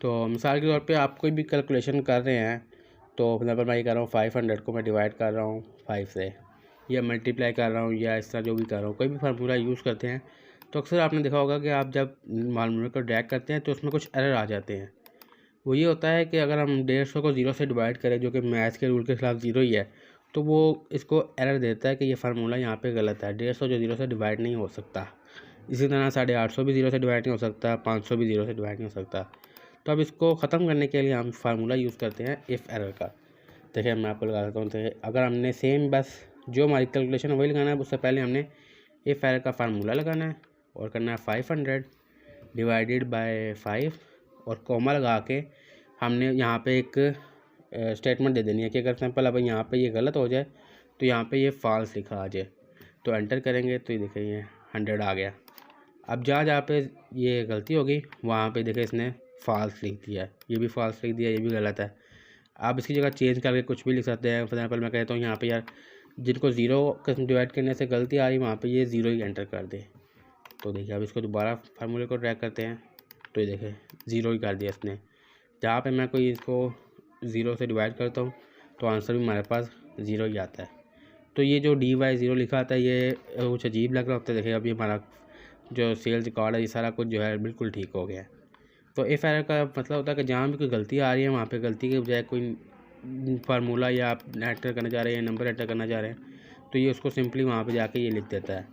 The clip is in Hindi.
तो मिसाल के तौर पे आप कोई भी कैलकुलेशन कर रहे हैं, तो फॉर एग्जाम्पल मैं कर रहा हूँ 500 को मैं डिवाइड कर रहा हूँ 5 से, या मल्टीप्लाई कर रहा हूँ, या इस तरह जो भी कर रहा हूँ, कोई भी फार्मूला यूज़ करते हैं तो अक्सर आपने देखा होगा कि आप जब फार्मूले को ड्रैग करते हैं तो उसमें कुछ एरर आ जाते हैं। वो ये होता है कि अगर हम 150 को 0 से डिवाइड करें, जो कि मैथ्स के रूल के खिलाफ 0 ही है, तो वो इसको एरर देता है कि ये फार्मूला यहाँ पे गलत है। 150 जो 0 से डिवाइड नहीं हो सकता। इसी तरह 850 भी 0 से डिवाइड नहीं हो सकता, 500 भी 0 से डिवाइड नहीं हो सकता। तो अब इसको ख़त्म करने के लिए हम फार्मूला यूज़ करते हैं इफ़ एरर का। देखिए मैं आपको लगा देता हूँ। तो अगर हमने सेम बस जो हमारी कैलकुलेशन है वही लगाना है, उससे पहले हमने इफ़ एरर का फार्मूला लगाना है और करना है 500 डिवाइडेड बाय 5 और कॉमा लगा के हमने यहाँ पे एक स्टेटमेंट दे देनी है कि अगर सैंपल अब यहाँ पे ये गलत हो जाए तो यहाँ पे ये फॉल्स लिखा आ जाए। तो एंटर करेंगे तो ये देखिए ये 100 आ गया। अब जहाँ पे ये गलती होगी वहाँ पे देखिए इसने फॉल्स लिख दिया है, ये भी फॉल्स लिख दिया, ये भी गलत है। आप इसकी जगह चेंज करके कुछ भी लिख सकते हैं। फॉर एग्जाम्पल मैं कहता हूँ यहाँ पे यार जिनको 0 किस्म डिवाइड करने से गलती आ रही वहाँ पे ये 0 ही एंटर कर दे। तो देखिए अब इसको दोबारा फार्मूले को ट्रैक करते हैं तो ये देखिए 0 ही कर दिया इसने। जहाँ पे मैं कोई इसको 0 से डिवाइड करता हूँ तो आंसर भी हमारे पास 0 ही आता है। तो ये जो dy0 लिखा आता है ये कुछ अजीब लग रहा होता है। देखिए अभी हमारा जो सेल्स रिकॉर्ड है ये सारा कुछ जो है बिल्कुल ठीक हो गया है। तो इफ़ एरर का मतलब होता है कि जहाँ भी कोई गलती आ रही है वहाँ पे गलती के बजाय कोई फार्मूला या आप एंटर करना चाह रहे हैं, नंबर एंटर करना चाह रहे हैं, तो ये उसको सिंपली वहाँ पे जाके ये लिख देता है।